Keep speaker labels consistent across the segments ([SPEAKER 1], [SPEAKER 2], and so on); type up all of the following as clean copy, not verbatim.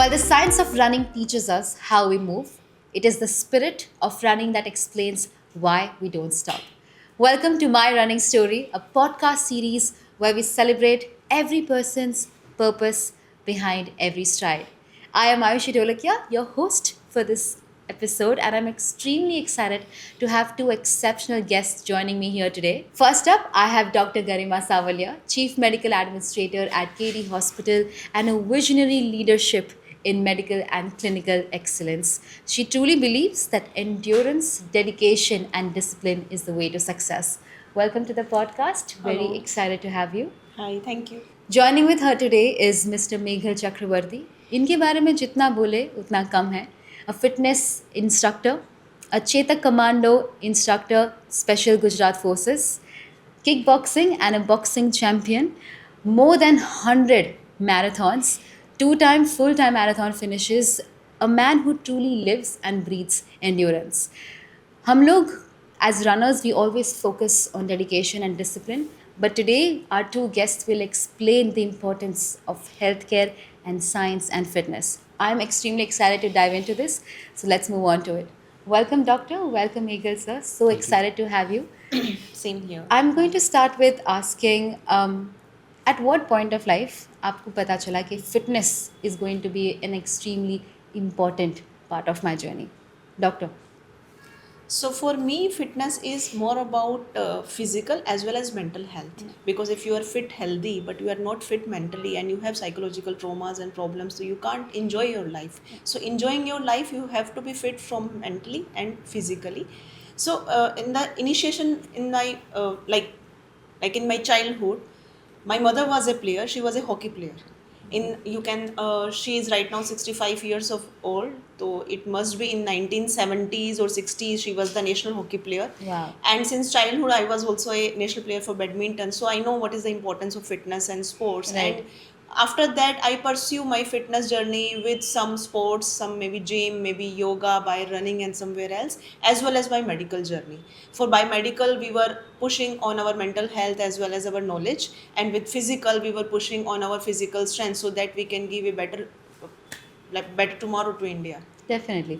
[SPEAKER 1] While the science of running teaches us how we move, it is the spirit of running that explains why we don't stop. Welcome to My Running Story, a podcast series where we celebrate every person's purpose behind every stride. I am Ayushi Dolakia, your host for this episode, and I'm extremely excited to have two exceptional guests joining me here today. First up, I have Dr. Garima Savalia, Chief Medical Administrator at KD Hospital and a visionary leadership in medical and clinical excellence. She truly believes that endurance, dedication, and discipline is the way to success. Welcome to the podcast. Very
[SPEAKER 2] Hello.
[SPEAKER 1] excited to have you.
[SPEAKER 2] Hi, thank you.
[SPEAKER 1] Joining with her today is Mr. Meghal Chakrabarti. इनके बारे में जितना बोले उतना कम है. A fitness instructor, a Chetak Commando instructor, Special Gujarat Forces, kickboxing and a boxing champion, more than 100 marathons, two-time full-time marathon finishes, a man who truly lives and breathes endurance. हम लोग as runners we always focus on dedication and discipline, but today our two guests will explain the importance of healthcare and science and fitness. I'm extremely excited to dive into this, so let's move on to it. Welcome, doctor. Welcome, Eagle sir. So excited to have you.
[SPEAKER 2] Same here.
[SPEAKER 1] I'm going to start with asking, at what point of life आपको पता चला कि fitness is going to be an extremely important part of my journey? Doctor.
[SPEAKER 2] So for me, fitness is more about physical as well as mental health. Because if you are fit, healthy, but you are not fit mentally and you have psychological traumas and problems, so you can't enjoy your life. So enjoying your life, you have to be fit from mentally and physically. So in the initiation, in my like in my childhood, my mother was a player. She was a hockey player. She is right now 65 years of old, so it must be in 1970s or 60s she was the national hockey player.
[SPEAKER 1] Wow.
[SPEAKER 2] And since childhood I was also a national player for badminton, so I know what is the importance of fitness and sports.
[SPEAKER 1] Right.
[SPEAKER 2] And after that I pursue my fitness journey with some sports, some maybe gym, maybe yoga, by running and somewhere else, as well as my medical journey. For biomedical we were pushing on our mental health as well as our knowledge, and with physical we were pushing on our physical strength so that we can give a better tomorrow to India.
[SPEAKER 1] Definitely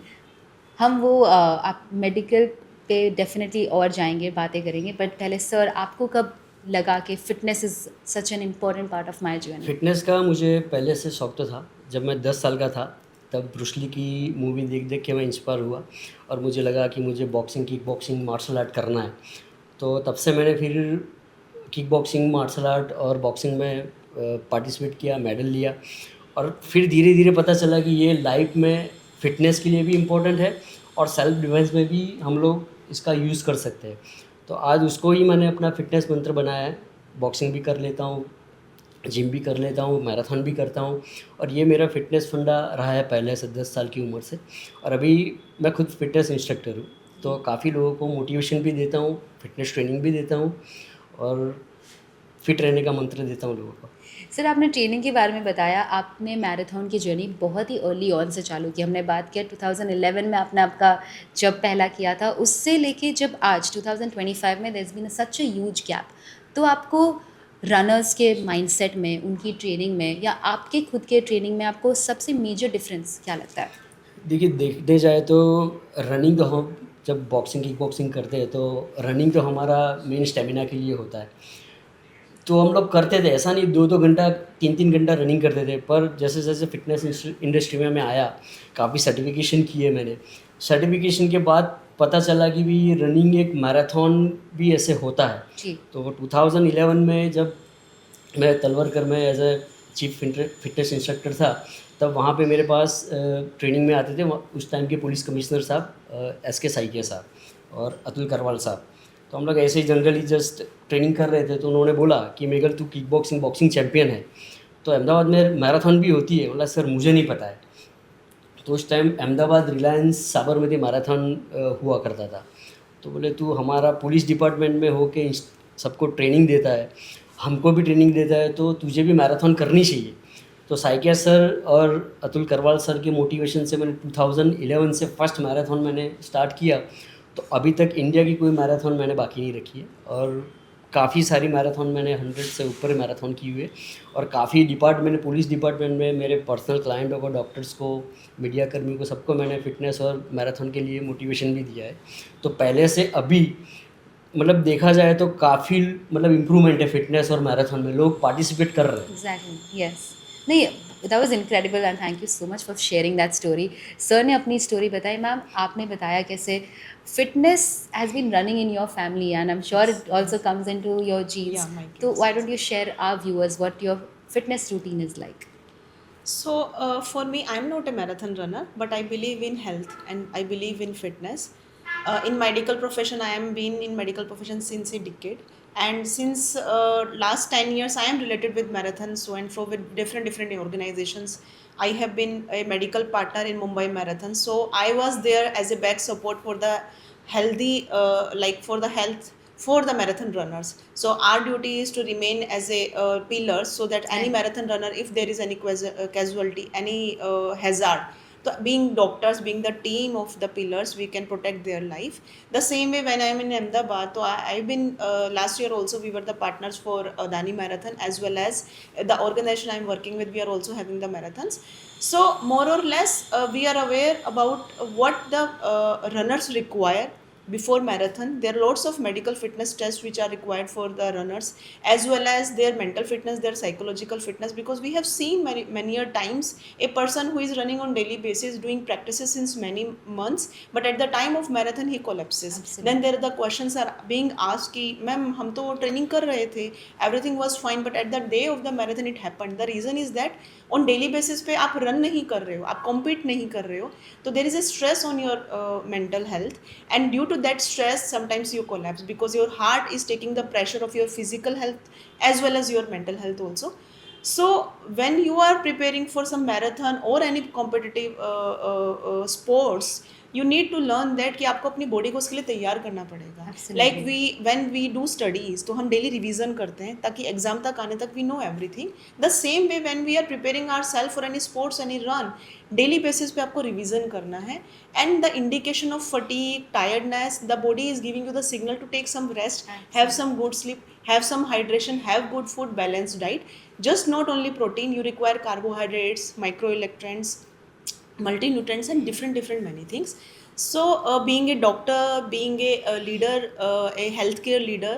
[SPEAKER 1] हम वो आप medical पे definitely और जाएंगे, बातें करेंगे, but पहले sir आपको कब लगा कि fitness is such an important part of my journey?
[SPEAKER 3] Fitness का मुझे पहले से शौक तो था। जब मैं 10 साल का था तब ब्रूस ली की मूवी देख देख के मैं इंस्पायर हुआ और मुझे लगा कि मुझे boxing, kick boxing, martial art करना है। तो तब से मैंने फिर किक बॉक्सिंग, मार्शल आर्ट और बॉक्सिंग में पार्टिसिपेट किया, मेडल लिया और फिर धीरे धीरे पता चला कि ये लाइफ में फ़िटनेस के लिए भी इम्पोर्टेंट है और सेल्फ डिफेंस में भी हम लोग इसका यूज़ कर सकते हैं। तो आज उसको ही मैंने अपना फ़िटनेस मंत्र बनाया है। बॉक्सिंग भी कर लेता हूँ, जिम भी कर लेता हूँ, मैराथन भी करता हूँ और ये मेरा फ़िटनेस फंडा रहा है पहले से 10 साल की उम्र से। और अभी मैं खुद फ़िटनेस इंस्ट्रक्टर हूँ, तो काफ़ी लोगों को मोटिवेशन भी देता हूँ, फ़िटनेस ट्रेनिंग भी देता हूँ और फिट रहने का मंत्र देता हूँ लोगों को।
[SPEAKER 1] सर आपने ट्रेनिंग के बारे में बताया, आपने मैराथन की जर्नी बहुत ही अर्ली ऑन से चालू की। हमने बात किया 2011 में आपने आपका जब पहला किया था, उससे लेके जब आज 2025 में there is been such a huge gap. तो आपको रनर्स के माइंडसेट में, उनकी ट्रेनिंग में या आपके खुद के ट्रेनिंग में आपको सबसे मेजर डिफरेंस क्या लगता है?
[SPEAKER 3] देखिए, देखने जाए तो रनिंग तो हम जब बॉक्सिंग, किक बॉक्सिंग करते हैं तो रनिंग तो हमारा मेन स्टेमिना के लिए होता है। तो हम लोग करते थे, ऐसा नहीं 2-2 घंटा, 3-3 घंटा रनिंग करते थे। पर जैसे जैसे फिटनेस इंडस्ट्री में मैं आया, काफ़ी सर्टिफिकेशन किए मैंने। सर्टिफिकेशन के बाद पता चला कि भी रनिंग एक मैराथन भी ऐसे होता है।
[SPEAKER 1] जी।
[SPEAKER 3] तो 2011 में जब मैं तलवरकर में as a chief fitness instructor था, तब वहाँ पे मेरे पास ट्रेनिंग में आते थे उस टाइम के पुलिस कमिश्नर साहब SK साइकिया साहब और अतुल करवाल साहब। तो हम लोग ऐसे ही जनरली जस्ट ट्रेनिंग कर रहे थे, तो उन्होंने बोला कि मेघल तू किक बॉक्सिंग बॉक्सिंग चैम्पियन है, तो अहमदाबाद में मैराथन भी होती है। बोला सर मुझे नहीं पता है। तो उस टाइम अहमदाबाद रिलायंस साबरमती मैराथन हुआ करता था। तो बोले तू हमारा पुलिस डिपार्टमेंट में हो के सबको ट्रेनिंग देता है, हमको भी ट्रेनिंग देता है, तो तुझे भी मैराथन करनी चाहिए। तो साइकिया सर और अतुल करवाल सर के मोटिवेशन से मैंने 2011 से फर्स्ट मैराथन मैंने स्टार्ट किया। तो अभी तक इंडिया की कोई मैराथन मैंने बाकी नहीं रखी है और काफ़ी सारी मैराथन मैंने 100 से ऊपर मैराथन की हुई है, और काफ़ी मैंने पुलिस डिपार्टमेंट में मेरे पर्सनल क्लाइंटों को, डॉक्टर्स को, मीडिया कर्मियों को, सबको मैंने फ़िटनेस और मैराथन के लिए मोटिवेशन भी दिया है। तो पहले से अभी मतलब देखा जाए तो काफ़ी मतलब इम्प्रूवमेंट है फ़िटनेस और मैराथन में, लोग पार्टिसिपेट कर रहे हैं।
[SPEAKER 1] Exactly yes. नहीं, that was incredible and thank you so much for sharing that story. Sir ने अपनी स्टोरी बताई, मैम आपने बताया कैसे fitness has been running in your family and I am sure it also comes in to your genes.
[SPEAKER 2] Yeah, my
[SPEAKER 1] two
[SPEAKER 2] kids.
[SPEAKER 1] Why don't you share our viewers what your fitness routine is like?
[SPEAKER 2] So, for me, I'm not a marathon runner, but I believe in health and I believe in fitness. In medical profession, I am been in medical profession since a decade, and since last 10 years, I am related with marathon, so and fro with different organizations. I have been a medical partner in Mumbai Marathon, so I was there as a back support for the healthy, like for the health for the marathon runners. So our duty is to remain as a pillar, so that any
[SPEAKER 1] Right.
[SPEAKER 2] marathon runner, if there is any casualty, any hazard, so being doctors, being the team of the pillars, we can protect their life. The same way when I am in Ahmedabad, so I've been last year also we were the partners for Adani Marathon, as well as the organization I'm working with, we are also having the marathons. So more or less we are aware about what the runners require before marathon. There are lots of medical fitness tests which are required for the runners, as well as their mental fitness, their psychological fitness, because we have seen many a times a person who is running on daily basis doing practices since many months, but at the time of marathon he collapses.
[SPEAKER 1] Absolutely.
[SPEAKER 2] Then there the questions are being asked ki ma'am hum to training kar rahe the, everything was fine, but at the day of the marathon it happened. The reason is that on daily basis पे आप run नहीं कर रहे हो, आप compete नहीं कर रहे हो, तो there is a stress on your mental health, and due to that stress sometimes you collapse because your heart is taking the pressure of your physical health as well as your mental health also. So when you are preparing for some marathon or any competitive sports, you need to learn that कि आपको अपनी body को उसके लिए तैयार करना पड़ेगा.
[SPEAKER 1] Absolutely.
[SPEAKER 2] Like when we do studies, तो हम डेली रिवीजन करते हैं ताकि एग्जाम तक आने तक we know everything. The same way when we are preparing ourselves for any sports, any run, daily basis पे आपको रिवीजन करना है. And the indication of fatigue, tiredness, the body is giving you the signal to take some rest, have some good sleep, have some hydration, have good food, balanced diet. Just not only protein, you require carbohydrates, microelectrons, multinutrients, and different many things. So being a doctor, being a leader, a healthcare leader,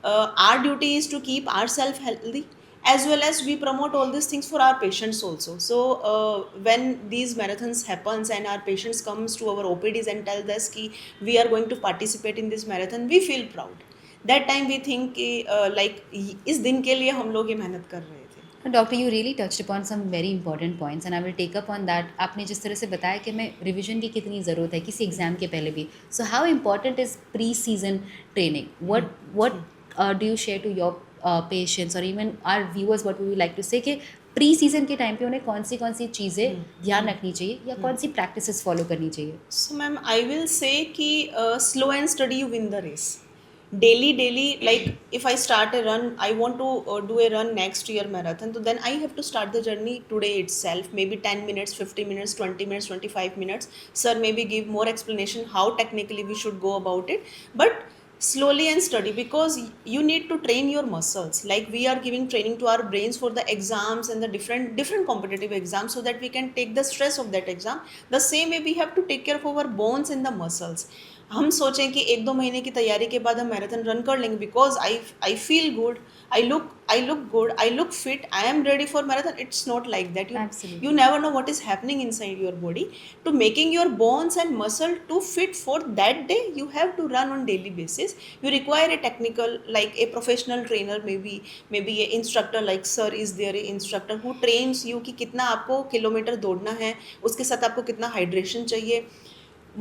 [SPEAKER 2] our duty is to keep ourselves healthy, as well as we promote all these things for our patients also. So when these marathons happens and our patients comes to our OPDs and tell us ki we are going to participate in this marathon, we feel proud. That time we think कि like इस दिन के लिए हम लोग ये मेहनत कर रहे थे.
[SPEAKER 1] Doctor you really touched upon some very important points and I will take up on that. आपने जिस तरह से बताया कि मैं रिविजन की कितनी ज़रूरत है किसी एग्जाम के पहले भी, so how important is pre season training? what do you share to your patients or even our viewers, what would you like to say कि प्री सीजन के टाइम पे उन्हें कौन सी चीज़ें ध्यान रखनी चाहिए या कौन सी प्रैक्टिसेस फॉलो करनी चाहिए?
[SPEAKER 2] So ma'am, I will say कि slow and steady you win the race. Daily, like if I start a run, I want to do a run next year marathon, so then I have to start the journey today itself, maybe 10 minutes, 50 minutes, 20 minutes, 25 minutes. Sir maybe give more explanation how technically we should go about it, but slowly and steady, because you need to train your muscles. Like we are giving training to our brains for the exams and the different competitive exams, so that we can take the stress of that exam. The same way we have to take care of our bones and the muscles. हम सोचें कि 1-2 महीने की तैयारी के बाद हम marathon run कर लेंगे because I feel good, I look good, I look fit, I am ready for marathon. It's not like that.
[SPEAKER 1] Absolutely.
[SPEAKER 2] You never know what is happening inside your body. To making your bones and muscle to fit for that day, you have to run on daily basis. You require a technical, like a professional trainer, maybe a instructor, like sir is there, a instructor who trains you कि कितना आपको kilometre दौड़ना है, उसके साथ आपको कितना hydration चाहिए.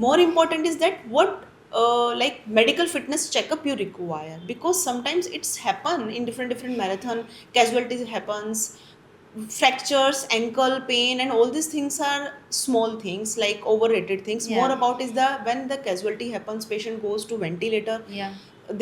[SPEAKER 2] More important is that what like medical fitness checkup you require, because sometimes it's happen in different marathon, casualties happens, fractures, ankle pain, and all these things are small things, like overrated things.
[SPEAKER 1] Yeah.
[SPEAKER 2] More about is the when the casualty happens, patient goes to ventilator.
[SPEAKER 1] Yeah.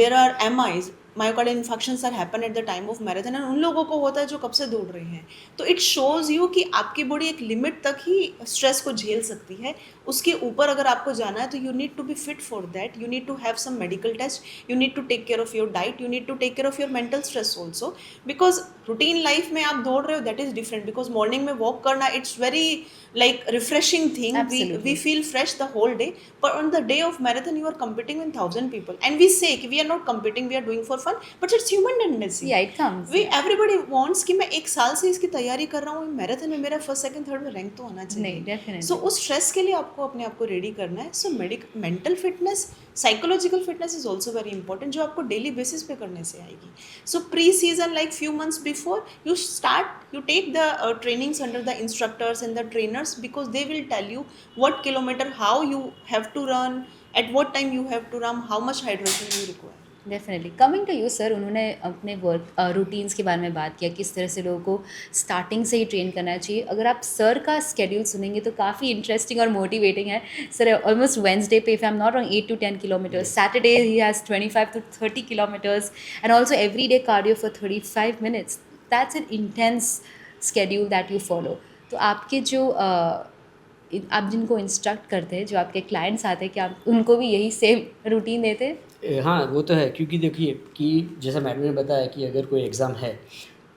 [SPEAKER 2] There are MIs, myocardial infections are happen at the time of marathon, and उन लोगों को होता है जो कब से दौड़ रहे हैं। तो इट शोज़ यू कि आपकी बॉडी एक लिमिट तक ही स्ट्रेस को झेल सकती है, उसके ऊपर अगर आपको जाना है तो you need to be fit for that, you need to have some medical test, you need to take care of your diet, you need to take care of your mental stress also, because routine life में आप दौड़ रहे हो that is different, because morning में walk करना it's very like refreshing thing, we
[SPEAKER 1] Absolutely.
[SPEAKER 2] feel fresh the whole day, but on the day of marathon you are competing with 1,000 people, and we say कि we are not competing, we are doing for fun, but it's human tendency.
[SPEAKER 1] Yeah, it comes.
[SPEAKER 2] we everybody wants कि मैं एक साल से इसकी तैयारी कर रहा हूँ, मैराथन में मेरा फर्स्ट सेकंड थर्ड में रैंक तो आना चाहिए।
[SPEAKER 1] नहीं, definitely.
[SPEAKER 2] सो उस स्ट्रेस के लिए आपको अपने आप को रेडी करना है। So mental fitness, psychological fitness is also very important, जो आपको डेली बेसिस पे करने से आएगी। सो pre season like few months before you start, you take the trainings under the instructors and the trainers, because they will tell you what kilometer, how you have to run, at what time you have to run, how much hydration you require.
[SPEAKER 1] Definitely. Coming to you sir, उन्होंने अपने work routines के बारे में बात किया, किस तरह से लोगों को स्टार्टिंग से ही ट्रेन करना चाहिए। अगर आप सर का स्केड्यूल सुनेंगे तो काफ़ी इंटरेस्टिंग और मोटिवेटिंग है। सर ऑलमोस्ट वेंसडे पे, if I am not wrong, 8 to 10 kilometers, Saturday he has 25 to 30 kilometers, and also every day cardio for 35 minutes. That's an intense schedule that you follow. तो आपके जो आप जिनको instruct करते हैं, जो आपके क्लाइंट्स आते हैं, क्या आप उनको भी यही सेम रूटीन देते हैं?
[SPEAKER 3] हाँ, वो तो है, क्योंकि देखिए कि जैसा मैडम ने बताया कि अगर कोई एग्ज़ाम है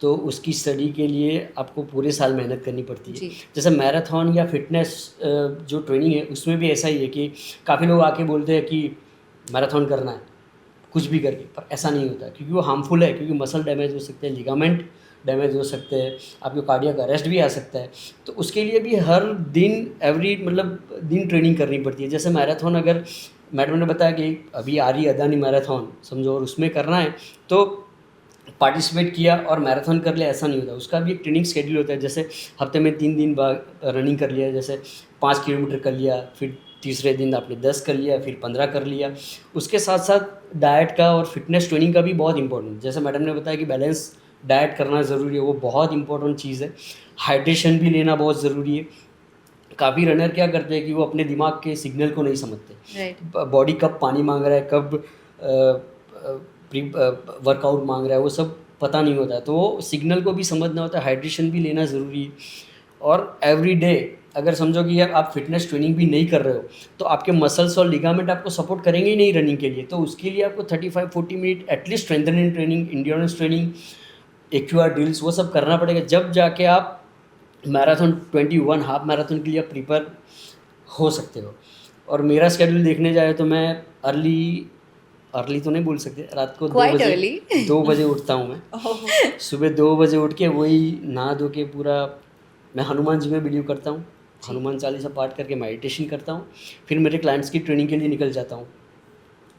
[SPEAKER 3] तो उसकी स्टडी के लिए आपको पूरे साल मेहनत करनी पड़ती है।
[SPEAKER 1] जी।
[SPEAKER 3] जैसे मैराथन या फिटनेस जो ट्रेनिंग है उसमें भी ऐसा ही है कि काफ़ी लोग आके बोलते हैं कि मैराथन करना है कुछ भी करके, पर ऐसा नहीं होता क्योंकि वो हार्मफुल है, क्योंकि मसल डैमेज हो सकते हैं, लिगामेंट डैमेज हो सकते हैं, आपके कार्डियक अरेस्ट भी आ सकता है। तो उसके लिए भी हर दिन दिन ट्रेनिंग करनी पड़ती है। जैसे मैराथन, अगर मैडम ने बताया कि अभी आ रही अदानी मैराथन समझो, और उसमें करना है तो पार्टिसिपेट किया और मैराथन कर लिया, ऐसा नहीं होता। उसका भी एक ट्रेनिंग शेड्यूल होता है। जैसे हफ्ते में 3 दिन बाद रनिंग कर लिया, जैसे 5 किलोमीटर कर लिया, फिर तीसरे दिन आपने 10 कर लिया, फिर 15 कर लिया। उसके साथ साथ डाइट का और फिटनेस ट्रेनिंग का भी बहुत इंपॉर्टेंट, जैसे मैडम ने बताया कि बैलेंस डाइट करना ज़रूरी है, वो बहुत इंपॉर्टेंट चीज़ है। हाइड्रेशन भी लेना बहुत ज़रूरी है। काफ़ी रनर क्या करते हैं कि वो अपने दिमाग के सिग्नल को नहीं समझते,
[SPEAKER 1] राइट।
[SPEAKER 3] बॉडी कब पानी मांग रहा है, कब वर्कआउट मांग रहा है, वो सब पता नहीं होता है। तो वो सिग्नल को भी समझना होता है, हाइड्रेशन भी लेना ज़रूरी है। और एवरी डे अगर समझो कि आप फिटनेस ट्रेनिंग भी नहीं कर रहे हो तो आपके मसल्स और लिगामेंट आपको सपोर्ट करेंगे ही नहीं रनिंग के लिए। तो उसके लिए आपको 35-40 minute at least strengthening training, endurance training, AQR drills, वो सब करना पड़ेगा, जब जाके आप मैराथन 21 हाफ मैराथन के लिए आप प्रिपेयर हो सकते हो। और मेरा स्केड्यूल देखने जाए तो मैं अर्ली तो नहीं बोल सकते, रात को 2 बजे उठता हूँ मैं। सुबह 2 बजे उठ के वही नहा धो के पूरा, मैं हनुमान जी में बिलीव करता हूँ, हनुमान चालीसा पाठ करके मेडिटेशन करता हूँ, फिर मेरे क्लाइंट्स की ट्रेनिंग के लिए निकल जाता हूँ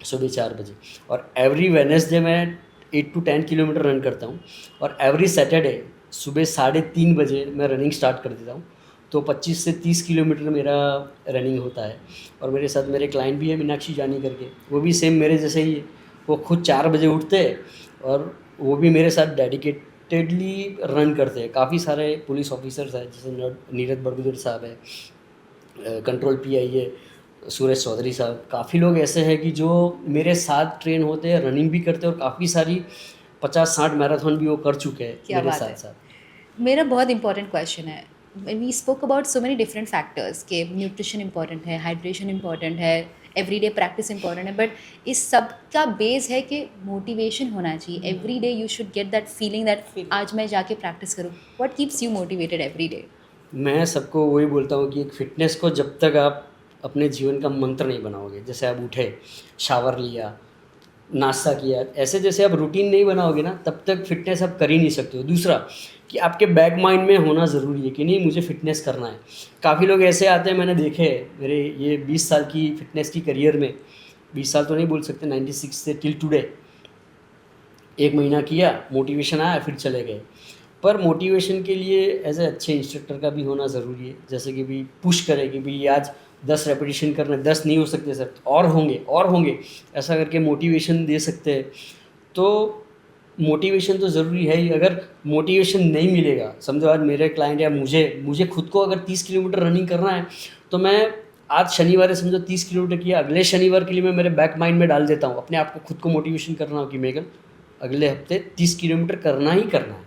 [SPEAKER 3] सुबह 4 बजे। और एवरी वेडनेसडे मैं 8 to 10 किलोमीटर रन करता हूँ। और एवरी सैटरडे सुबह 3:30 बजे मैं रनिंग स्टार्ट कर देता हूँ। तो 25 से 30 किलोमीटर मेरा रनिंग होता है। और मेरे साथ मेरे क्लाइंट भी है मीनाक्षी जानी करके, वो भी सेम मेरे जैसे ही है। वो खुद 4 बजे उठते हैं और वो भी मेरे साथ डेडिकेटेडली रन करते हैं। काफ़ी सारे पुलिस ऑफिसर्स हैं, जैसे नीरज बड़गुजर साहब है, कंट्रोल PI है सूरज चौधरी साहब, काफ़ी लोग ऐसे हैं कि जो मेरे साथ ट्रेन होते हैं, रनिंग भी करते हैं, और काफ़ी सारी 50-60 मैराथन भी वो कर चुके हैं
[SPEAKER 1] क्या
[SPEAKER 3] मेरे
[SPEAKER 1] बात
[SPEAKER 3] साथ
[SPEAKER 1] है।
[SPEAKER 3] साथ।
[SPEAKER 1] मेरा बहुत इंपॉर्टेंट क्वेश्चन है, we spoke about so many different factors के न्यूट्रिशन इंपॉर्टेंट है, हाइड्रेशन इंपॉर्टेंट है, एवरीडे प्रैक्टिस इंपॉर्टेंट है, बट इस सब का बेस है कि मोटिवेशन होना चाहिए। Every day you should get that feeling that आज मैं जाके प्रैक्टिस करूँ। What keeps you motivated every day?
[SPEAKER 3] मैं सबको वही बोलता हूँ कि एक फ़िटनेस को जब तक आप अपने जीवन का मंत्र नहीं बनाओगे, जैसे आप उठे, शावर लिया, नाश्ता किया, ऐसे जैसे आप रूटीन नहीं बनाओगे ना, तब तक फिटनेस आप कर ही नहीं सकते हो। दूसरा कि आपके बैक माइंड में होना ज़रूरी है कि नहीं मुझे फ़िटनेस करना है। काफ़ी लोग ऐसे आते हैं, मैंने देखे मेरे ये 20 साल की फ़िटनेस की करियर में, 20 साल तो नहीं बोल सकते, 96 से टिल टुडे, 1 महीना किया, मोटिवेशन आया, फिर चले गए। पर मोटिवेशन के लिए एज ए अच्छे इंस्ट्रक्टर का भी होना ज़रूरी है, जैसे कि भी पुश करे कि भाई आज 10 रेपिटेशन करना, 10 नहीं हो सकते सर, और होंगे, ऐसा करके मोटिवेशन दे सकते हैं। तो मोटिवेशन तो ज़रूरी है ही। अगर मोटिवेशन नहीं मिलेगा, समझो आज मेरे क्लाइंट या मुझे खुद को अगर 30 किलोमीटर रनिंग करना है, तो मैं आज शनिवार है, समझो 30 किलोमीटर किया, अगले शनिवार के लिए मैं मेरे बैक माइंड में डाल देता हूँ अपने आप को, खुद को मोटिवेशन करना हो कि मेघल अगले हफ्ते 30 किलोमीटर करना ही करना है।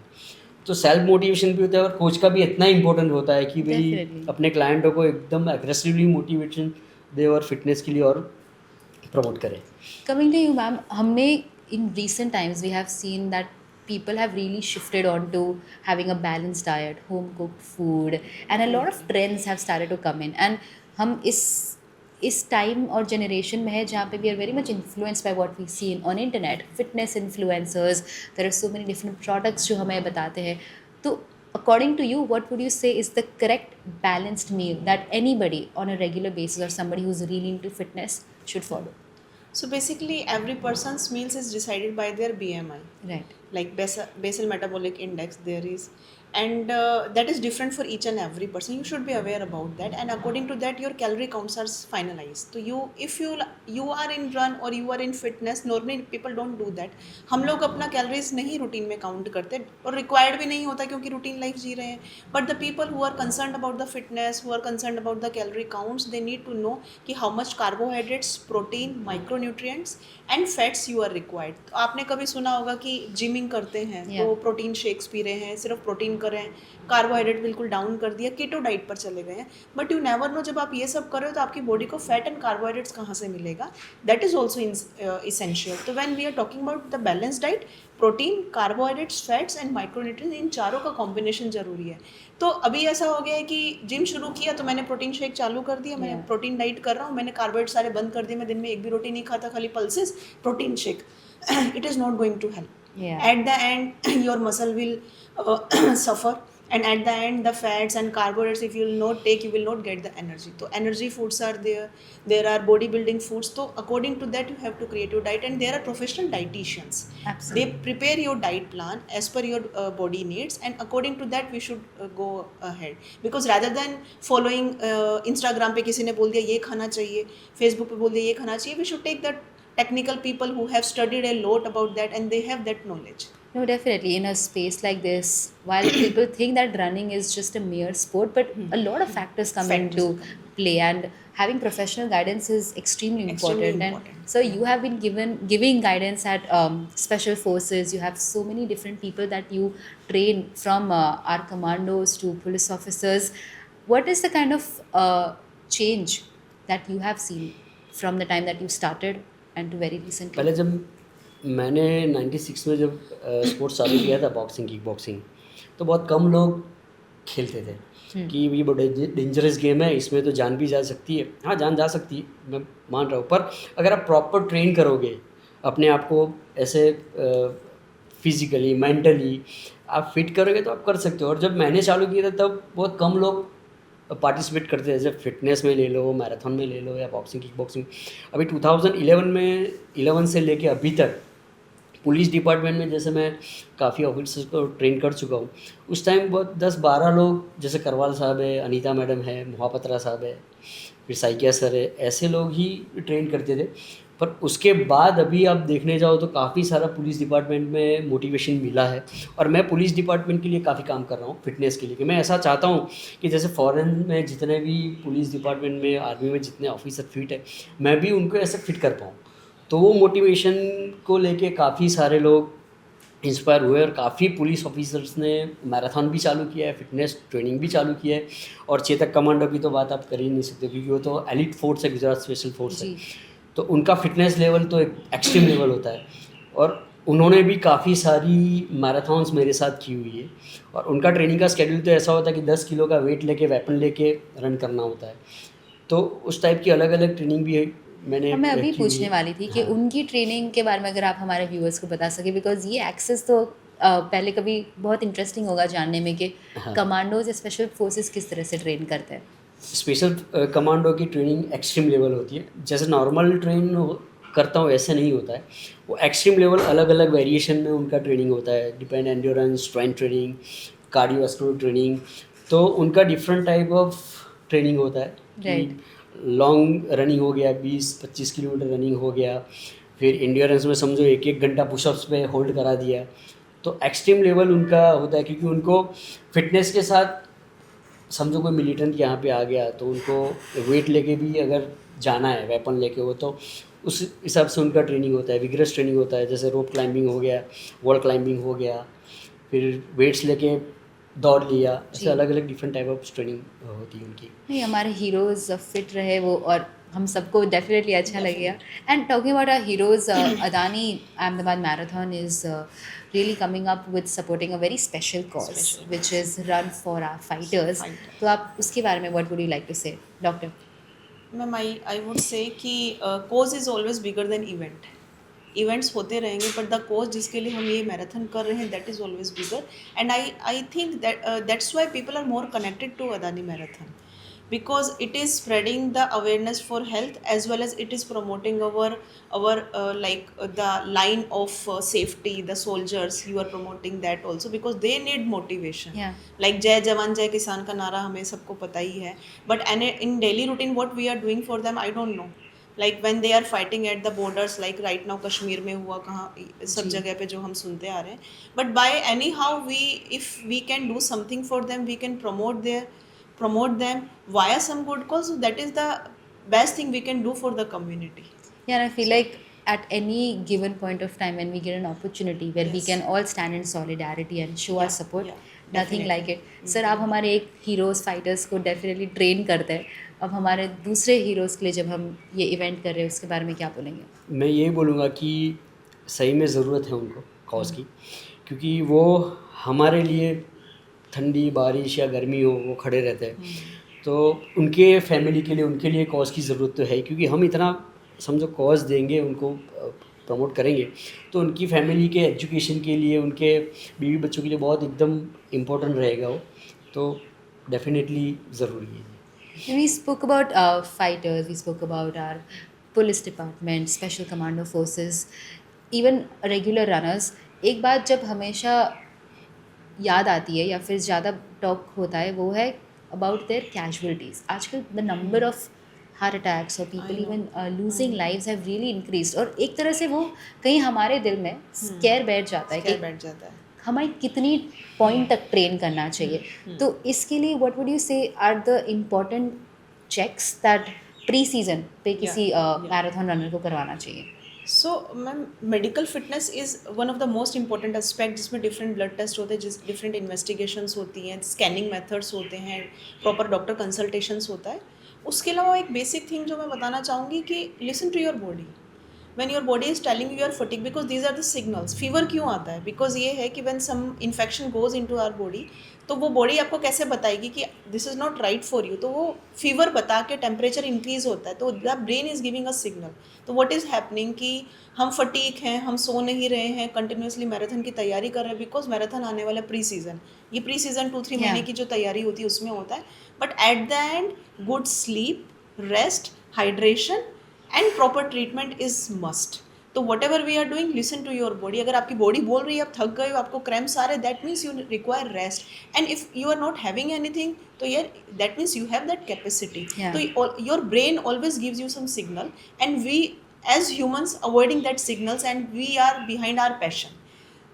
[SPEAKER 3] तो सेल्फ मोटिवेशन भी होता है और कोच का भी इतना इंपॉर्टेंट होता है कि भाई
[SPEAKER 1] Definitely.
[SPEAKER 3] अपने क्लाइंटों को एकदम एग्रेसिवली मोटिवेशन दे और फिटनेस के लिए और प्रमोट करे।
[SPEAKER 1] Coming to you, ma'am, हमने in recent times we have seen that people have really shifted on to having a balanced diet, home cooked food, and a lot of trends have started to come in. And हम इस time और generation में है जहाँ पे we are very much influenced by what we see on internet, fitness influencers, there are so many different products जो हमें बताते हैं। तो according to you, what would you say is the correct balanced meal that anybody on a regular basis or somebody who's really into fitness should follow?
[SPEAKER 2] So basically, every person's meals is decided by their BMI,
[SPEAKER 1] Right.
[SPEAKER 2] like basal metabolic index there is, and that is different for each and every person. You should be aware about that, and according to that your calorie counts are finalized. So you, if you are in run or you are in fitness, normally people don't do that. हम लोग अपना calories नहीं routine में count करते और required भी नहीं होता क्योंकि routine life जी रहे हैं. But the people who are concerned about the fitness, who are concerned about the calorie counts, they need to know कि how much carbohydrates, protein, micronutrients and fats you are required. तो आपने कभी सुना होगा कि gymming करते हैं तो प्रोटीन शेक्स पी रहे हैं, सिर्फ प्रोटीन कर रहे हैं, कार्बोहाइड्रेट बिल्कुल डाउन कर दिया, कीटो डाइट पर चले गए हैं. बट यू नेवर नो जब आप ये सब कर रहे हो तो आपकी बॉडी को फैट एंड कार्बोहाइड्रेट्स कहाँ से मिलेगा. That is also essential. तो when we are talking about the balance diet, protein, carbohydrates, fats and micronutrients, इन चारों का कॉम्बिनेशन जरूरी है. तो अभी ऐसा हो गया है कि जिम शुरू किया तो मैंने प्रोटीन शेक चालू कर दिया, मैं प्रोटीन डाइट कर रहा हूँ, मैंने कार्बोहाइड्रेट सारे बंद कर दिए, मैं दिन में एक भी रोटी नहीं खाता, खाली pulses, protein shake. It is not going to help.
[SPEAKER 1] Yeah.
[SPEAKER 2] At the end your muscle will suffer, and at the end the fats and carbohydrates, if you will not take, you will not get the energy. So energy foods are there are bodybuilding foods. So according to that you have to create your diet, and there are professional dietitians.
[SPEAKER 1] Absolutely.
[SPEAKER 2] They prepare your diet plan as per your body needs, and according to that we should go ahead. Because rather than following Instagram पे किसी ने बोल दिया ये खाना चाहिए, Facebook पे बोल दिया ये खाना चाहिए, we should take that technical people who have studied a lot about that and they have that knowledge.
[SPEAKER 1] No, definitely. In a space like this, while people think that running is just a mere sport, but a lot of factors come into play, and having professional guidance is extremely important.
[SPEAKER 2] important.
[SPEAKER 1] And so you have been giving guidance at special forces. You have so many different people that you train, from our commandos to police officers. What is the kind of change that you have seen from the time that you started and to very recently?
[SPEAKER 3] पहले जब मैंने 96 में जब sports चालू किया था, boxing, kick boxing, तो बहुत कम लोग खेलते थे कि ये बहुत डेंजरस गेम है, इसमें तो जान भी जा सकती है. हाँ, जान जा सकती है, मैं मान रहा हूँ, पर अगर आप प्रॉपर ट्रेन करोगे अपने आप को, ऐसे फिजिकली, मेंटली आप फिट करोगे तो आप कर सकते हो. और जब मैंने चालू किया था तब बहुत कम लोग पार्टिसिपेट करते हैं. जैसे फिटनेस में ले लो, मैराथन में ले लो, या बॉक्सिंग, किक बॉक्सिंग. अभी 2011 में 11 से लेके अभी तक पुलिस डिपार्टमेंट में जैसे मैं काफ़ी ऑफिसर्स को ट्रेन कर चुका हूँ. उस टाइम बहुत 10-12 लोग, जैसे करवाल साहब है, अनीता मैडम है, मोहापत्रा साहब है, फिर साइकिया सर है, ऐसे लोग ही ट्रेन करते थे. पर उसके बाद अभी आप देखने जाओ तो काफ़ी सारा पुलिस डिपार्टमेंट में मोटिवेशन मिला है. और मैं पुलिस डिपार्टमेंट के लिए काफ़ी काम कर रहा हूँ फिटनेस के लिए, कि मैं ऐसा चाहता हूँ कि जैसे फॉरेन में जितने भी पुलिस डिपार्टमेंट में, आर्मी में जितने ऑफिसर फिट है, मैं भी उनको ऐसे फिट कर पाऊँ. तो वो मोटिवेशन को लेके काफ़ी सारे लोग इंस्पायर हुए और काफ़ी पुलिस ऑफिसर्स ने मैराथन भी चालू किया है, फिटनेस ट्रेनिंग भी चालू किया है. और चेतक कमांडो की तो बात आप कर ही नहीं सकते, क्योंकि वो तो एलिट फोर्स है, गुजरात स्पेशल फोर्स है. तो उनका फिटनेस लेवल तो एक एक्सट्रीम लेवल होता है. और उन्होंने भी काफ़ी सारी मैराथन्स मेरे साथ की हुई है. और उनका ट्रेनिंग का स्केड्यूल तो ऐसा होता है कि 10 किलो का वेट लेके, वेपन लेके रन करना होता है. तो उस टाइप की अलग अलग ट्रेनिंग भी है.
[SPEAKER 1] मैं अभी पूछने वाली थी कि उनकी ट्रेनिंग के बारे में अगर आप हमारे व्यूअर्स को बता सके, बिकॉज ये एक्सेस तो पहले कभी बहुत इंटरेस्टिंग होगा जानने में कि कमांडोज या स्पेशल फोर्सेस किस तरह से ट्रेन करते हैं.
[SPEAKER 3] स्पेशल कमांडो की ट्रेनिंग एक्सट्रीम लेवल होती है. जैसे नॉर्मल ट्रेन करता हूँ ऐसे नहीं होता है, वो एक्सट्रीम लेवल अलग अलग वेरिएशन में उनका ट्रेनिंग होता है. Depend endurance, strength training, cardiovascular training, तो उनका डिफरेंट टाइप ऑफ ट्रेनिंग होता है.
[SPEAKER 1] राइट.
[SPEAKER 3] लॉन्ग रनिंग हो गया, 20-25 किलोमीटर रनिंग हो गया, फिर एंड्योरेंस में समझो 1-1 घंटा पुशअप्स पे होल्ड करा दिया. तो एक्सट्रीम लेवल उनका होता है, क्योंकि उनको फिटनेस के साथ, समझो कोई मिलिटेंट यहाँ पे आ गया तो उनको वेट लेके भी अगर जाना है, वेपन लेके, वो तो उस हिसाब से उनका ट्रेनिंग होता है, विगरस ट्रेनिंग होता है, जैसे रोप क्लाइंबिंग हो गया, वॉल क्लाइंबिंग हो गया, फिर वेट्स लेके दौड़ लिया, ऐसे
[SPEAKER 1] जी।
[SPEAKER 3] अलग अलग डिफरेंट टाइप ऑफ ट्रेनिंग होती है उनकी।
[SPEAKER 1] नहीं, हमारे हीरोज़ फिट रहे वो, और हम सबको डेफिनेटली अच्छा लगेगा। And talking about our heroes, Adani Ahmedabad marathon is really coming up with supporting a very special cause
[SPEAKER 2] Special
[SPEAKER 1] which is run for our fighters.
[SPEAKER 2] Fighter.
[SPEAKER 1] तो आप उसके बारे में what would you like to say doctor?
[SPEAKER 2] Ma'am I would say कि cause is always bigger than event. Events होते रहेंगे but the cause जिसके लिए हम ये मैराथन कर रहे हैं that is always bigger. And I think that's why people are more connected to Adani marathon, because it is spreading the awareness for health as well as it is promoting our the line of safety, the soldiers you are promoting that also because they need motivation.
[SPEAKER 1] Yeah.
[SPEAKER 2] like जय जवान जय किसान का नारा हमें सबको पता ही है, but in daily routine what we are doing for them I don't know. like when they are fighting at the borders, like right now Kashmir में हुआ, कहाँ सब
[SPEAKER 1] जी।
[SPEAKER 2] जगह पे जो हम सुनते आ रहे हैं, but by anyhow we, if we can do something for them, we can promote them via some good cause. So that is the best thing we can do for the community.
[SPEAKER 1] Yeah, and I feel like at any given point of time when we get an opportunity where we
[SPEAKER 2] Yes.
[SPEAKER 1] can all stand in solidarity and show our
[SPEAKER 2] Yeah,
[SPEAKER 1] support,
[SPEAKER 2] yeah,
[SPEAKER 1] nothing
[SPEAKER 2] definitely.
[SPEAKER 1] like it. Sir, आप हमारे एक heroes fighters को definitely train करते हैं, अब हमारे दूसरे heroes के लिए जब हम ये इवेंट कर रहे हैं उसके बारे में क्या बोलेंगे?
[SPEAKER 3] मैं ये बोलूँगा कि सही में ज़रूरत है उनको कॉज की, क्योंकि वो हमारे लिए ठंडी बारिश या गर्मी हो वो खड़े रहते हैं, तो उनके फैमिली के लिए, उनके लिए कॉज की ज़रूरत तो है, क्योंकि हम इतना समझो कॉज देंगे उनको, प्रमोट करेंगे, तो उनकी फैमिली के एजुकेशन के लिए, उनके बीवी बच्चों के लिए बहुत एकदम इम्पोर्टेंट रहेगा वो, तो डेफिनेटली ज़रूरी है।
[SPEAKER 1] We spoke about fighters, we spoke about our police department, special commando forces, even regular runners. एक बात जब हमेशा याद आती है या फिर ज़्यादा टॉक होता है वो है अबाउट देयर कैजुअलिटीज़। आजकल the number of heart attacks और people even losing lives have really increased, और एक तरह से वो कहीं हमारे दिल में स्केयर बैठ जाता है
[SPEAKER 2] Scare
[SPEAKER 1] कि
[SPEAKER 2] बैठ जाता है।
[SPEAKER 1] हमें कितनी पॉइंट तक ट्रेन करना चाहिए। तो इसके लिए what would you say are the important checks that pre season पे किसी मैराथन रनर को करवाना चाहिए?
[SPEAKER 2] So ma'am medical fitness is one of the most important aspect, जिसमें डिफरेंट ब्लड टेस्ट होते हैं, जिस डिफरेंट इन्वेस्टिगेशंस होती हैं, स्कैनिंग मेथड्स होते हैं, प्रॉपर डॉक्टर कंसल्टेशंस होता है। उसके अलावा एक बेसिक थिंग जो मैं बताना चाहूँगी कि listen to your body. when your body is telling you you are fatigued, because these are the signals. Fever क्यों आता है? बिकॉज ये है कि when some infection goes into our body, तो वो बॉडी आपको कैसे बताएगी कि this is not right for you, तो वो फीवर बता के टेम्परेचर इंक्रीज होता है, तो the brain is giving a signal. तो व्हाट इज़ हैपनिंग कि हम फटीक हैं, हम सो नहीं रहे हैं, कंटिन्यूसली मैराथन की तैयारी कर रहे हैं, बिकॉज मैराथन आने वाला प्री सीजन, ये प्री सीजन 2-3 महीने की जो तैयारी होती है उसमें होता है। But at the end good sleep, rest, hydration and proper treatment is must. तो whatever we are doing, listen to your body. अगर आपकी बॉडी बोल रही है आप थक गए हो, आपको क्रैम्प्स आ रहे, that means you require rest. And if you are not having anything, तो यार that means you have that capacity. तो your brain always gives you some signal, and we as humans avoiding that signals, and we are behind our passion.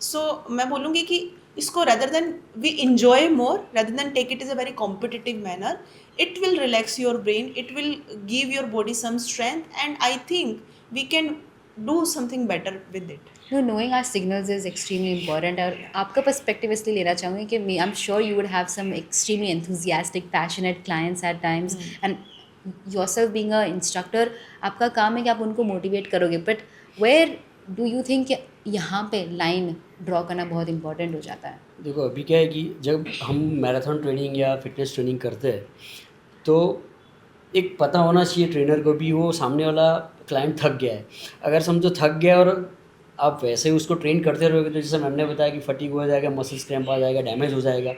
[SPEAKER 2] So मैं बोलूँगी कि इसको rather than we enjoy more, rather than take it as a very competitive manner, it will relax your brain, it will give your body some strength, and I think we can do something better with it.
[SPEAKER 1] No, knowing our signals is extremely important. और आपका perspective इसलिए लेना चाहूँगी कि me I am sure you would have some extremely enthusiastic passionate clients at times, and yourself being a instructor आपका काम है कि आप उनको मोटिवेट करोगे, but where do you think यहाँ पे लाइन ड्रॉ करना बहुत इंपॉर्टेंट हो जाता है?
[SPEAKER 3] देखो अभी क्या है कि जब हम मैराथन ट्रेनिंग या फिटनेस ट्रेनिंग करते हैं, तो एक पता होना चाहिए ट्रेनर को भी वो सामने वाला क्लाइंट थक गया है। अगर समझो थक गया और आप वैसे ही उसको ट्रेन करते रहोगे, तो जैसे मैम ने बताया कि फटीग हो जाएगा, मसल्स क्रैम्प आ जाएगा, डैमेज हो जाएगा,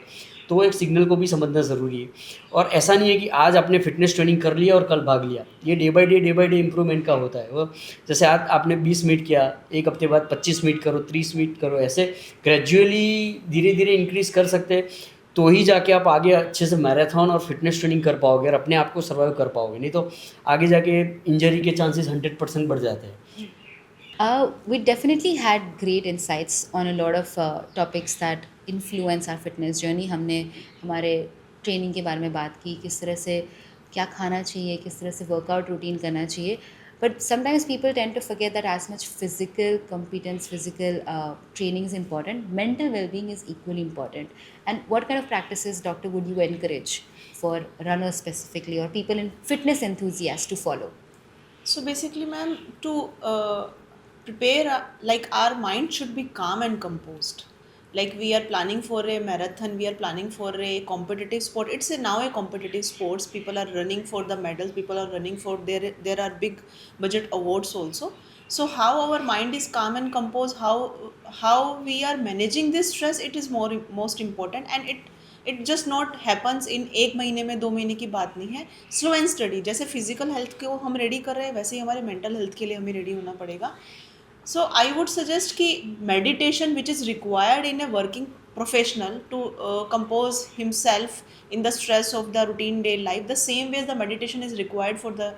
[SPEAKER 3] तो वो एक सिग्नल को भी समझना ज़रूरी है। और ऐसा नहीं है कि आज आपने फिटनेस ट्रेनिंग कर लिया और कल भाग लिया, ये डे बाय डे इम्प्रूवमेंट का होता है। वो जैसे आज आपने 20 मिनट किया, एक हफ्ते बाद 25 मिनट करो, 30 मिनट करो, ऐसे ग्रेजुअली धीरे धीरे इंक्रीज़ कर सकते हैं, तो ही जाके आप आगे अच्छे से मैराथन और फिटनेस ट्रेनिंग कर पाओगे और अपने आप को सर्वाइव कर पाओगे, नहीं तो आगे जाके इंजरी के चांसेस 100% बढ़ जाते हैं।
[SPEAKER 1] We definitely had great insights on a lot of topics that influence our fitness journey. हमने हमारे ट्रेनिंग के बारे में बात की, किस तरह से क्या खाना चाहिए, किस तरह से वर्कआउट रूटीन करना चाहिए, But sometimes people tend to forget that as much physical competence, physical training is important, mental well-being is equally important. And what kind of practices, doctor, would you encourage for runners specifically, or people in fitness enthusiasts to follow?
[SPEAKER 2] So basically, ma'am, to prepare, like our mind should be calm and composed. Like we are planning for a marathon, we are planning for a competitive sport. It's now a competitive sports. People are running for the medals. People are running for there are big budget awards also. So how our mind is calm and composed, how we are managing this stress, it is most important, and it just not happens in एक महीने में 2 महीने की बात नहीं है. Slow and study, जैसे physical health को हम रेडी कर रहे हैं वैसे ही हमारे मेंटल हेल्थ के लिए हमें रेडी होना पड़ेगा. So I would suggest कि meditation which is required in a working professional to compose himself in the stress of the routine day life, the same way the meditation is required for the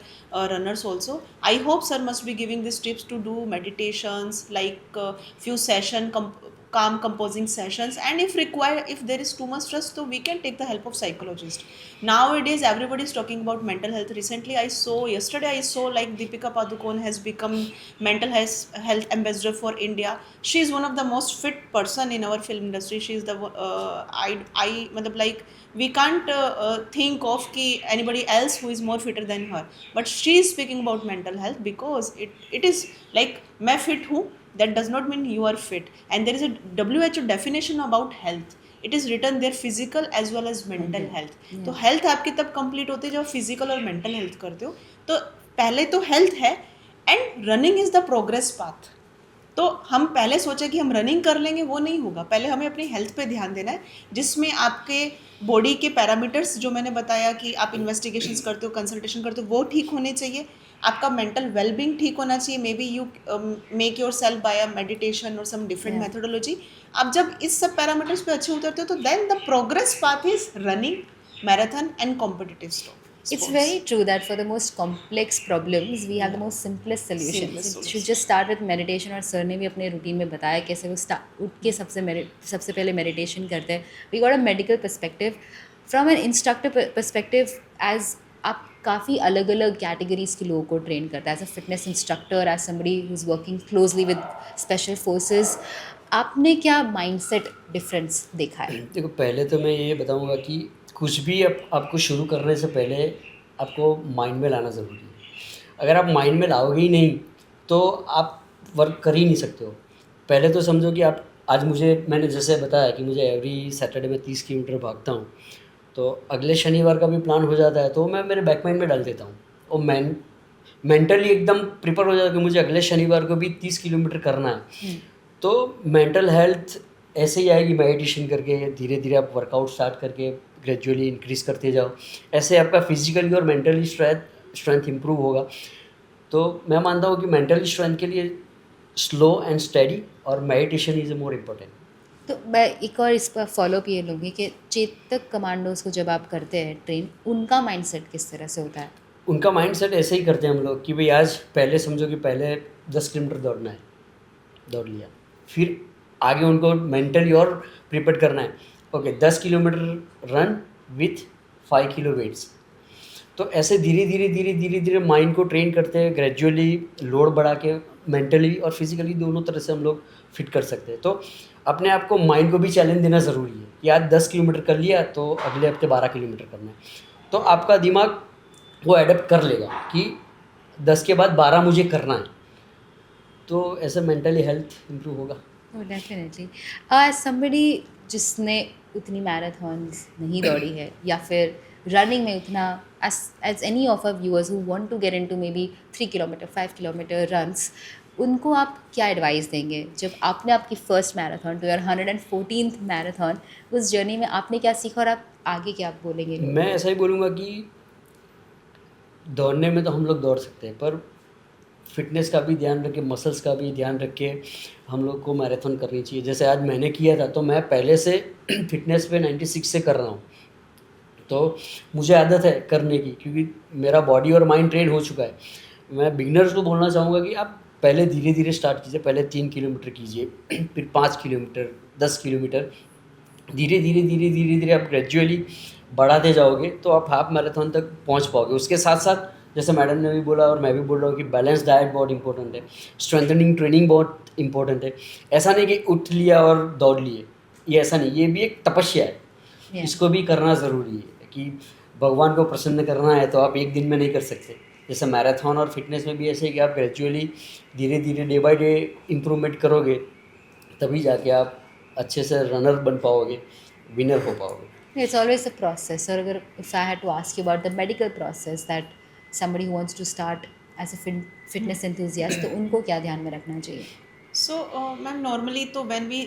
[SPEAKER 2] runners also. I hope sir must be giving these tips to do meditations, like few session calm composing sessions, and if required, if there is too much stress, so we can take the help of psychologist. Nowadays everybody is talking about mental health. Recently yesterday I saw like Deepika Padukone has become mental health ambassador for India. She is one of the most fit person in our film industry. She is the I matlab like we can't think of ki anybody else who is more fitter than her, but she is speaking about mental health because it is like मैं fit हूँ, that does not mean you are fit. And there is a WHO definition about health. It is written there, physical as well as mental health. तो health आपकी तब complete होती है जब physical और mental health करते हो. तो पहले तो हेल्थ है, and running is the progress path. तो हम पहले सोचे कि हम रनिंग कर लेंगे, वो नहीं होगा. पहले हमें अपनी हेल्थ पे ध्यान देना है, जिसमें आपके बॉडी के पैरामीटर्स जो मैंने बताया कि आप इन्वेस्टिगेशंस करते हो, कंसल्टेशन करते हो, वो ठीक होने चाहिए. आपका मेंटल वेलबींग ठीक होना चाहिए. Maybe you make yourself by a meditation और सम डिफरेंट मेथोडोलॉजी. आप जब इस सब पैरामीटर्स पे अच्छे उतरते हो तो then the progress path is running, marathon and competitive sports.
[SPEAKER 1] It's very true that for the most complex problems, we have the most simplest solutions.
[SPEAKER 2] Simplest
[SPEAKER 1] It
[SPEAKER 2] solutions.
[SPEAKER 1] should just start with meditation. और sir ने भी अपने routine में बताया कैसे वो उठ के सबसे पहले मेडिटेशन करते हैं. We got a medical perspective. From an instructor perspective, as आप काफ़ी अलग अलग कैटेगरीज के लोगों को ट्रेन करते हैं. As a fitness instructor, as somebody who is working closely with special forces, आपने क्या माइंडसेट डिफरेंस देखा है?
[SPEAKER 3] देखो, पहले तो मैं ये बताऊंगा कि कुछ भी आपको शुरू करने से पहले आपको माइंड में लाना ज़रूरी है. अगर आप माइंड में लाओगे ही नहीं तो आप वर्क कर ही नहीं सकते हो. पहले तो समझो कि आप आज मैंने जैसे बताया कि मुझे एवरी सैटरडे में 30 किलोमीटर भागता हूँ, तो अगले शनिवार का भी प्लान हो जाता है तो मैं मेरे बैक माइंड में डाल देता हूँ और मेंटली एकदम प्रिपेयर हो जाता है कि मुझे अगले शनिवार को भी 30 किलोमीटर करना है. तो मेंटल हेल्थ ऐसे ही आएगी मेडिटेशन करके. धीरे धीरे आप वर्कआउट स्टार्ट करके ग्रेजुअली इंक्रीज़ करते जाओ. ऐसे आपका फिजिकली और मेंटली स्ट्रेंथ इंप्रूव होगा. तो मैं मानता हूँ कि मेंटली स्ट्रेंथ के लिए स्लो एंड स्टेडी और मेडिटेशन इज़ मोर इम्पोर्टेंट.
[SPEAKER 1] तो मैं एक और इस पर फॉलोअप ये लूँगी कि चेतक कमांडोज को जब आप करते हैं ट्रेन, उनका माइंडसेट किस तरह से होता है?
[SPEAKER 3] उनका माइंडसेट ऐसे ही करते हैं हम लोग कि भाई आज पहले समझो कि पहले 10 किलोमीटर दौड़ना है, दौड़ लिया. फिर आगे उनको मेंटली और प्रिपेयर करना है. Okay, 10 kilometre run with 5 kilo weights. तो ऐसे धीरे धीरे माइंड को ट्रेन करते हैं. ग्रेजुअली लोड बढ़ा के मेंटली और फिजिकली दोनों तरह से हम लोग फिट कर सकते हैं. तो अपने आप को माइंड को भी चैलेंज देना ज़रूरी है कि आज 10 किलोमीटर कर लिया तो अगले हफ्ते 12 किलोमीटर करना है. तो आपका दिमाग वो एडप्ट कर लेगा कि 10 के बाद 12 मुझे करना है. तो ऐसे मेंटली हेल्थ इम्प्रूव होगा.
[SPEAKER 1] डेफिनेटली. एज समबडी जिसने उतनी मैराथॉन्स नहीं दौड़ी है या फिर रनिंग में उतना, as any of our viewers who want to get into maybe 3 kilometre 5 kilometre runs, उनको आप क्या एडवाइस देंगे? जब आपने आपकी first marathon to your 114th marathon, उस जर्नी में आपने क्या सीखा और आप आगे क्या बोलेंगे?
[SPEAKER 3] मैं ऐसा ही बोलूँगा कि दौड़ने में तो हम लोग दौड़ सकते हैं, पर फिटनेस का भी ध्यान रख के, मसल्स का भी ध्यान रख के हम लोग को मैराथन करनी चाहिए. जैसे आज मैंने किया था तो मैं पहले से फिटनेस पे 96 से कर रहा हूँ. तो मुझे आदत है करने की क्योंकि मेरा बॉडी और माइंड ट्रेन हो चुका है. मैं बिगिनर्स को बोलना चाहूँगा कि आप पहले धीरे धीरे स्टार्ट कीजिए. पहले 3 किलोमीटर कीजिए, फिर 5 किलोमीटर, 10 किलोमीटर. धीरे धीरे आप ग्रेजुअली बढ़ाते जाओगे तो आप हाफ मैराथन तक पहुंच पाओगे. उसके साथ साथ जैसे मैडम ने भी बोला और मैं भी बोल रहा हूँ कि बैलेंस डाइट बहुत इंपॉर्टेंट है, स्ट्रेंथनिंग ट्रेनिंग बहुत इंपॉर्टेंट है। ऐसा नहीं कि उठ लिया और दौड़ लिए, ये ऐसा नहीं, ये भी एक तपस्या है।
[SPEAKER 1] Yeah.
[SPEAKER 3] इसको भी करना ज़रूरी है कि भगवान को प्रसन्न करना है तो आप एक दिन में नहीं कर सकते। जैसे मैराथन और फिटनेस में भी ऐसे है कि आप ग्रेजुअली धीरे धीरे डे बाय डे इम्प्रूवमेंट करोगे, तभी जाके आप अच्छे से रनर बन पाओगे, विनर हो पाओगे।
[SPEAKER 1] It's always a process. Or अगर if I had to ask you about the medical process that somebody who wants to start as a fitness enthusiast, तो उनको क्या ध्यान में रखना चाहिए?
[SPEAKER 2] सो मैम नॉर्मली तो व्हेन वी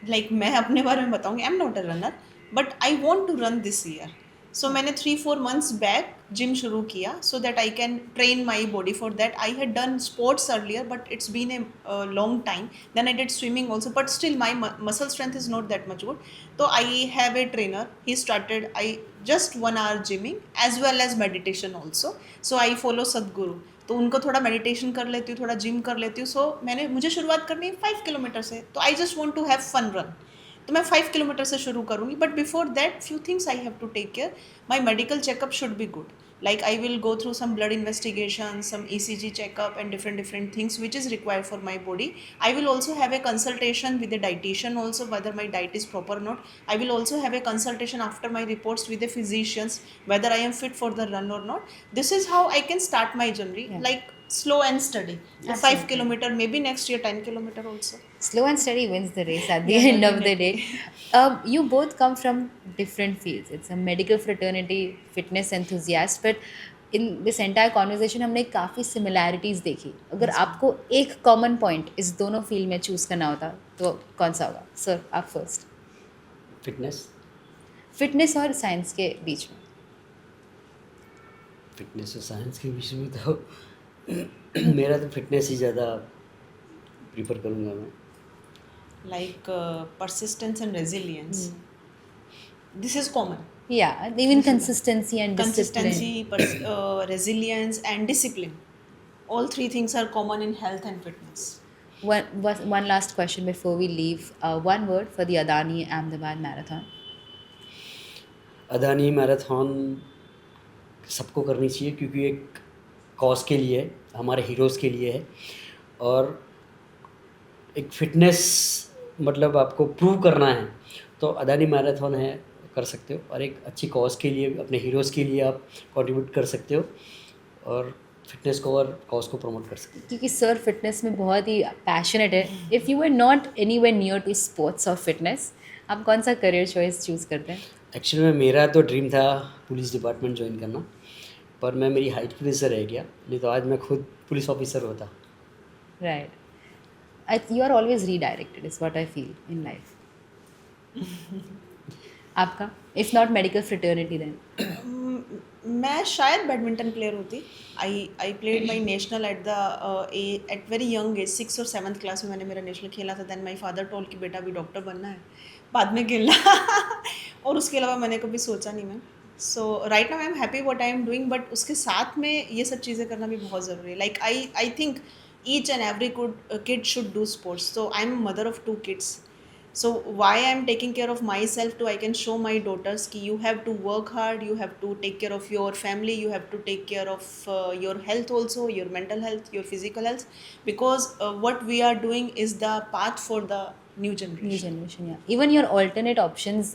[SPEAKER 2] लाइक मैं अपने बारे में बताऊंगी, I am not a runner but I want to run this year. So मैंने 3-4 मंथ्स बैक जिम शुरू किया so that I can train my body for that. I had done sports earlier but it's been a long time, then I did swimming also but still my muscle strength is not that much good. तो I have a trainer, he started I just 1 hour gymming as well as meditation also. So I follow Sadhguru, तो उनको थोड़ा meditation कर लेती हूँ, थोड़ा gym कर लेती हूँ। सो मुझे शुरुआत करनी है 5 किलोमीटर से, तो I just want to have fun run, तो मैं 5 किलोमीटर से शुरू करूँगी। But before that few things I have to take care. My medical checkup should be good, like I will go through some blood investigation, some ECG checkup and different things which is required for my body. I will also have a consultation with a dietitian also, whether my diet is proper or not. I will also have a consultation after my reports with the physicians whether I am fit for the run or not. This is how I can start my journey,
[SPEAKER 1] Yeah.
[SPEAKER 2] like slow and steady. So 5
[SPEAKER 1] Absolutely.
[SPEAKER 2] kilometer, maybe next year 10 kilometer also.
[SPEAKER 1] Slow and steady wins the race at the
[SPEAKER 2] Yeah,
[SPEAKER 1] end of the day.
[SPEAKER 2] definitely.
[SPEAKER 1] You both come from different fields. It's a medical fraternity, fitness enthusiast, but in this entire conversation हमने काफ़ी similarities देखी. अगर आपको एक common point इस दोनों field में choose करना होता तो कौन सा होगा? सर आप फर्स्ट।
[SPEAKER 3] फिटनेस,
[SPEAKER 1] फिटनेस और साइंस के बीच में।
[SPEAKER 3] फिटनेस और साइंस के बीच में तो मेरा तो फिटनेस ही ज़्यादा प्रीफर करूँगा मैं।
[SPEAKER 2] Like persistence and resilience. This is common.
[SPEAKER 1] Yeah, even consistency and discipline.
[SPEAKER 2] Consistency, resilience and discipline. All three things are common in health and fitness.
[SPEAKER 1] One last question before we leave. One word for the Adani Ahmedabad Marathon.
[SPEAKER 3] Adani marathon सबको करनी चाहिए क्योंकि एक cause के लिए है, हमारे heroes के लिए है। और एक फिटनेस मतलब आपको प्रूव करना है तो अदानी मैराथन है, कर सकते हो। और एक अच्छी कॉज के लिए, अपने हीरोज़ के लिए आप कंट्रीब्यूट कर सकते हो और फिटनेस को और कॉज को प्रमोट कर सकते हो।
[SPEAKER 1] क्योंकि सर फिटनेस में बहुत ही पैशनेट है। If you are not anywhere near to sports और फिटनेस, आप कौन सा करियर चॉइस चूज़ करते हैं?
[SPEAKER 3] एक्चुअली में मेरा तो ड्रीम था पुलिस डिपार्टमेंट ज्वाइन करना, पर मैं मेरी हाइट की वजह से रह गया, नहीं तो आज मैं खुद पुलिस ऑफिसर होता।
[SPEAKER 1] Right, you are always redirected is what I feel in life. आपका if not medical fraternity then?
[SPEAKER 2] मैं शायद बैडमिंटन प्लेयर होती। I played my national at very young age, 6 और 7th क्लास में मैंने मेरा नेशनल खेला था। देन माई फादर टोल्ड कि बेटा अभी डॉक्टर बनना है, बाद में खेलना। और उसके अलावा मैंने कभी सोचा नहीं ma'am. So right now I am happy what I am doing, but उसके साथ में ये सब चीज़ें करना भी बहुत ज़रूरी है। Like I think each and every kid should do sports. So I'm a mother of 2 kids. So why I'm taking care of myself too, I can show my daughters ki you have to work hard, you have to take care of your family, you have to take care of your health also, your mental health, your physical health, because what we are doing is the path for the new generation.
[SPEAKER 1] New generation, yeah. Even your alternate options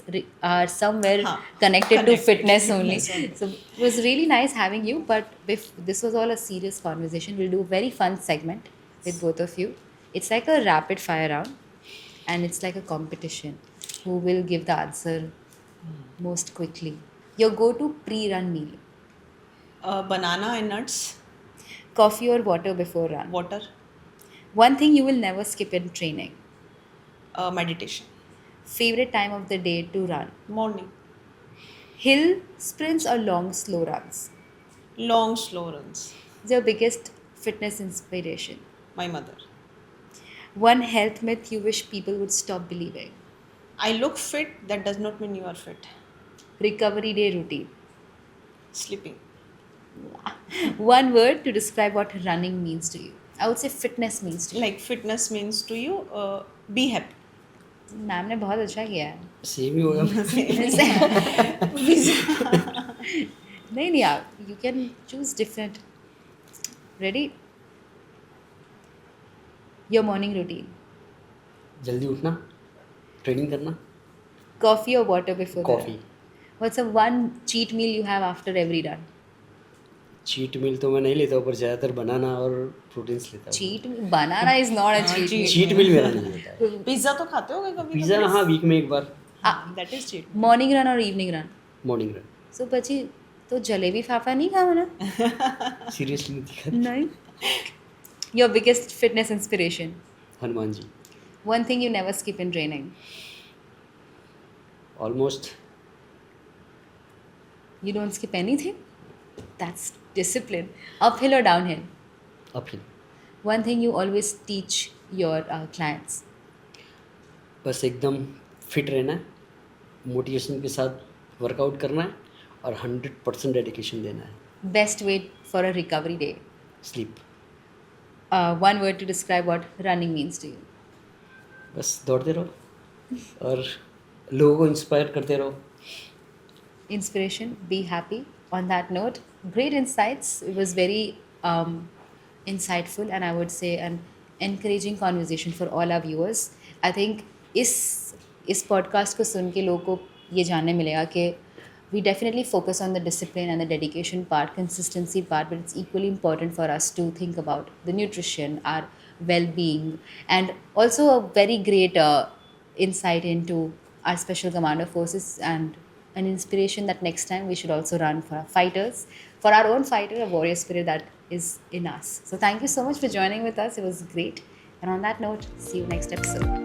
[SPEAKER 1] are somewhere connected to
[SPEAKER 2] Connected.
[SPEAKER 1] fitness only.
[SPEAKER 2] Yes, only.
[SPEAKER 1] So it was really nice having you. But if this was all a serious conversation, we'll do a very fun segment with both of you. It's like a rapid fire round, and it's like a competition. Who will give the answer most quickly? Your go-to pre-run meal:
[SPEAKER 2] Banana and nuts.
[SPEAKER 1] coffee or water before run?
[SPEAKER 2] Water.
[SPEAKER 1] One thing you will never skip in training:
[SPEAKER 2] Meditation.
[SPEAKER 1] favorite time of the day to run?
[SPEAKER 2] Morning.
[SPEAKER 1] Hill sprints or long slow runs?
[SPEAKER 2] Long slow runs.
[SPEAKER 1] Is your biggest fitness inspiration?
[SPEAKER 2] My mother.
[SPEAKER 1] One health myth you wish people would stop believing?
[SPEAKER 2] I look fit, that does not mean you are fit.
[SPEAKER 1] Recovery day routine.
[SPEAKER 2] Sleeping.
[SPEAKER 1] One word to describe what running means to you. I would say fitness means to you.
[SPEAKER 2] Like fitness means to you, be happy.
[SPEAKER 1] Ma'am ने बहुत अच्छा किया है।
[SPEAKER 3] Same ही होगा।
[SPEAKER 1] नहीं आप you can choose different. Ready? Your morning routine.
[SPEAKER 3] जल्दी उठना, ट्रेनिंग करना,
[SPEAKER 1] Coffee or water before the
[SPEAKER 3] coffee.
[SPEAKER 1] run? What's a one cheat meal you have after every run?
[SPEAKER 3] Cheat meal तो मैं नहीं लेता हूँ, पर ज़्यादातर बनाना और प्रोटीन्स लेता हूँ।
[SPEAKER 1] Cheat meal? Banana is not a cheat meal.
[SPEAKER 3] Cheat meal मेरा नहीं होता है।
[SPEAKER 2] पिज्ज़ा तो खाते होगे कभी?
[SPEAKER 3] पिज़्ज़ा हाँ, वीक में एक बार।
[SPEAKER 2] That is cheat.
[SPEAKER 1] Morning run or evening run?
[SPEAKER 3] Morning run.
[SPEAKER 1] So बची तो जलेबी फाफा नहीं खाओ ना?
[SPEAKER 3] सीरियसली नहीं दिखा।
[SPEAKER 1] नहीं. Your biggest fitness inspiration?
[SPEAKER 3] Hanuman ji.
[SPEAKER 1] One thing you never skip in training?
[SPEAKER 3] Almost
[SPEAKER 1] You don't skip anything? That's discipline. Uphill or downhill?
[SPEAKER 3] Uphill.
[SPEAKER 1] One thing you always teach your clients?
[SPEAKER 3] बस एकदम फिट रहना है, motivation के साथ workout करना है और 100% dedication देना है।
[SPEAKER 1] Best way for a recovery day?
[SPEAKER 3] Sleep.
[SPEAKER 1] One word to describe what running means to you?
[SPEAKER 3] बस दौड़ते रहो और लोगों को इंस्पायर करते रहो।
[SPEAKER 1] Inspiration, be happy. On that note, great insights. It was very insightful and I would say an encouraging conversation for all our viewers. I think इस podcast को सुन के लोगों को ये जानने मिलेगा कि we definitely focus on the discipline and the dedication part, consistency part, but it's equally important for us to think about the nutrition, our well-being, and also a very great insight into our special commando forces and an inspiration that next time we should also run for our fighters, for our own fighter, a warrior spirit that is in us. So thank you so much for joining with us. It was great. And on that note, see you next episode.